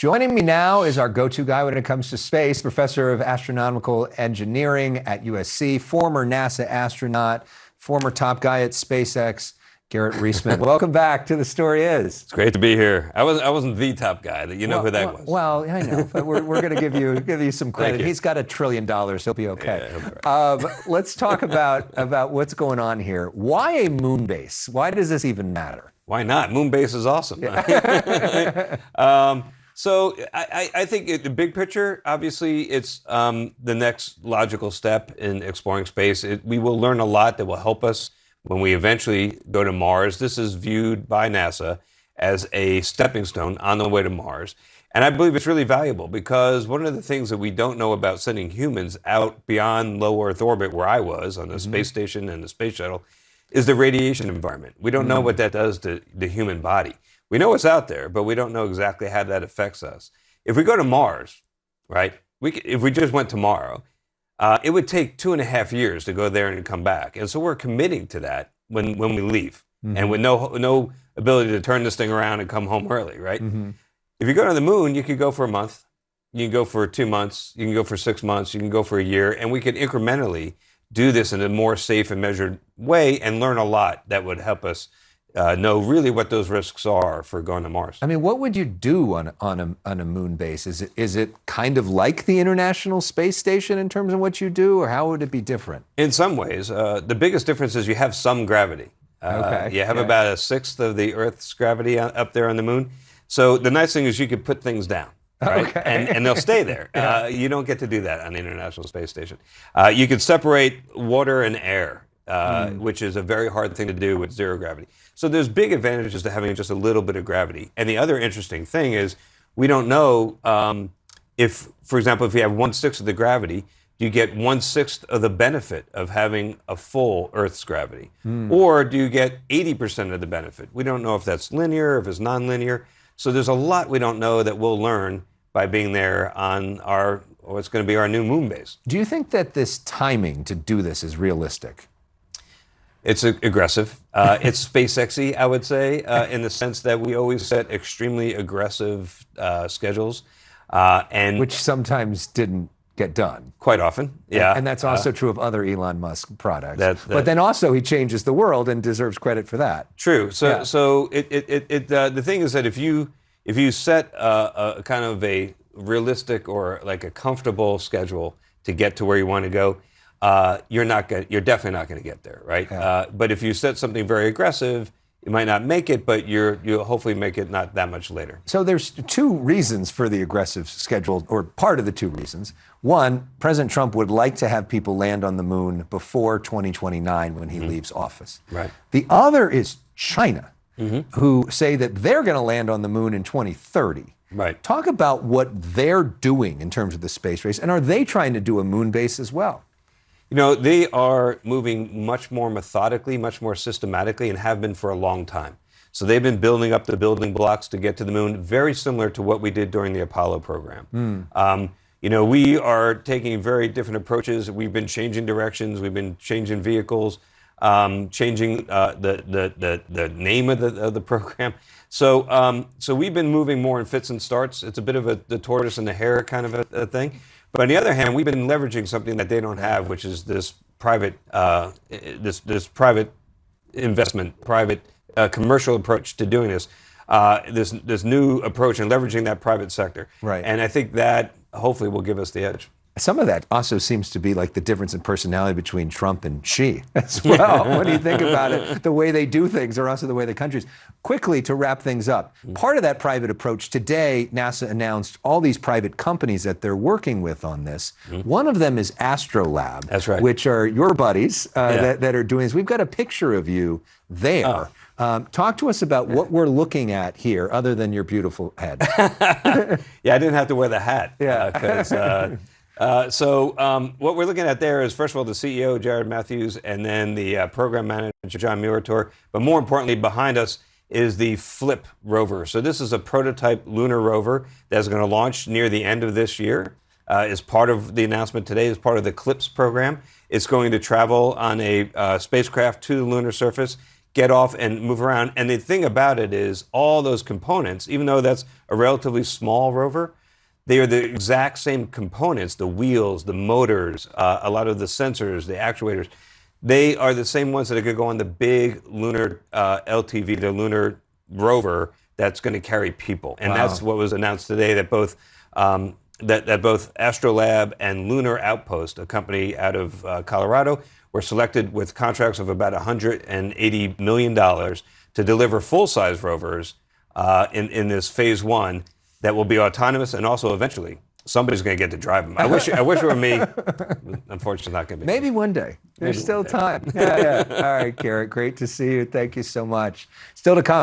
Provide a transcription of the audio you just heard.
Joining me now is our go-to guy when it comes to space, professor of astronomical engineering at USC, former NASA astronaut, former top guy at SpaceX, Garrett Reisman. Welcome back to The Story Is. It's great to be here. I wasn't the top guy. You know who that was. Well, I know, but we're going to give you some credit. He's got $1 trillion. He'll be okay. Yeah, he'll be right. Let's talk about what's going on here. Why a moon base? Why does this even matter? Why not? Moon base is awesome. So I think the big picture, obviously, it's the next logical step in exploring space. We will learn a lot that will help us when we eventually go to Mars. This is viewed by NASA as a stepping stone on the way to Mars. And I believe it's really valuable because one of the things that we don't know about sending humans out beyond low Earth orbit, where I was on the space station and the space shuttle, is the radiation environment. We don't know what that does to the human body. We know it's out there, but we don't know exactly how that affects us. If we go to Mars, right, if we just went tomorrow, it would take 2.5 years to go there and come back. And so we're committing to that when we leave, and with no ability to turn this thing around and come home early, right? If you go to the moon, you could go for a month, you can go for 2 months, you can go for 6 months, you can go for a year, and we could incrementally do this in a more safe and measured way and learn a lot that would help us know really what those risks are for going to Mars. I mean, what would you do on a moon base? Is it kind of like the International Space Station in terms of what you do, or how would it be different? In some ways, the biggest difference is you have some gravity. You have about 1/6 of the Earth's gravity up there on the moon. So the nice thing is you could put things down. Right? And they'll stay there. You don't get to do that on the International Space Station. You could separate water and air, which is a very hard thing to do with zero gravity. So there's big advantages to having just a little bit of gravity. And the other interesting thing is we don't know if, for example, if you have 1/6 of the gravity, do you get 1/6 of the benefit of having a full Earth's gravity? Or do you get 80% of the benefit? We don't know if that's linear, if it's nonlinear. So there's a lot we don't know that we'll learn by being there on what's going to be our new moon base. Do you think that this timing to do this is realistic? It's aggressive. It's SpaceX-y, I would say, in the sense that we always set extremely aggressive schedules. And which sometimes didn't get done. Quite often, yeah. And that's also true of other Elon Musk products. But then also he changes the world and deserves credit for that. True. So the thing is that if you set a kind of a realistic or like a comfortable schedule to get to where you want to go, you're definitely not going to get there, right? Yeah. But if you set something very aggressive, you might not make it, but you'll hopefully make it not that much later. So there's two reasons for the aggressive schedule, or part of the two reasons. One, President Trump would like to have people land on the moon before 2029 when he leaves office. Right. The other is China, who say that they're going to land on the moon in 2030. Right. Talk about what they're doing in terms of the space race, and are they trying to do a moon base as well? You know, they are moving much more methodically, much more systematically, and have been for a long time. So they've been building up the building blocks to get to the moon, very similar to what we did during the Apollo program. You know, we are taking very different approaches. We've been changing directions. We've been changing vehicles, changing the name of the program. So we've been moving more in fits and starts. It's a bit of the tortoise and the hare kind of a thing. But on the other hand, we've been leveraging something that they don't have, which is this private, this private investment, private commercial approach to doing this. This new approach and leveraging that private sector. Right. And I think that hopefully will give us the edge. Some of that also seems to be like the difference in personality between Trump and Xi as well. When you think about it, the way they do things or also the way the countries. Quickly, to wrap things up, part of that private approach today, NASA announced all these private companies that they're working with on this. One of them is Astrolab. That's right. Which are your buddies that are doing this. We've got a picture of you there. Talk to us about what we're looking at here, other than your beautiful head. Yeah, I didn't have to wear the hat. Yeah. So what we're looking at there is, first of all, the CEO, Jared Matthews, and then the program manager, John Murator. But more importantly, behind us is the FLIP rover. So this is a prototype lunar rover that's going to launch near the end of this year. As part of the announcement today, as part of the CLIPS program. It's going to travel on a spacecraft to the lunar surface, get off and move around. And the thing about it is all those components, even though that's a relatively small rover, they are the exact same components, the wheels, the motors, a lot of the sensors, the actuators. They are the same ones that are going to go on the big lunar LTV, the lunar rover that's going to carry people. And that's what was announced today, that both that both Astrolab and Lunar Outpost, a company out of Colorado, were selected with contracts of about $180 million to deliver full-size rovers in this phase 1 that will be autonomous, and also eventually somebody's going to get to drive them. I wish it were me. Unfortunately, not going to be. Maybe one day. There's still time. Yeah. All right, Garrett, great to see you. Thank you so much. Still to come.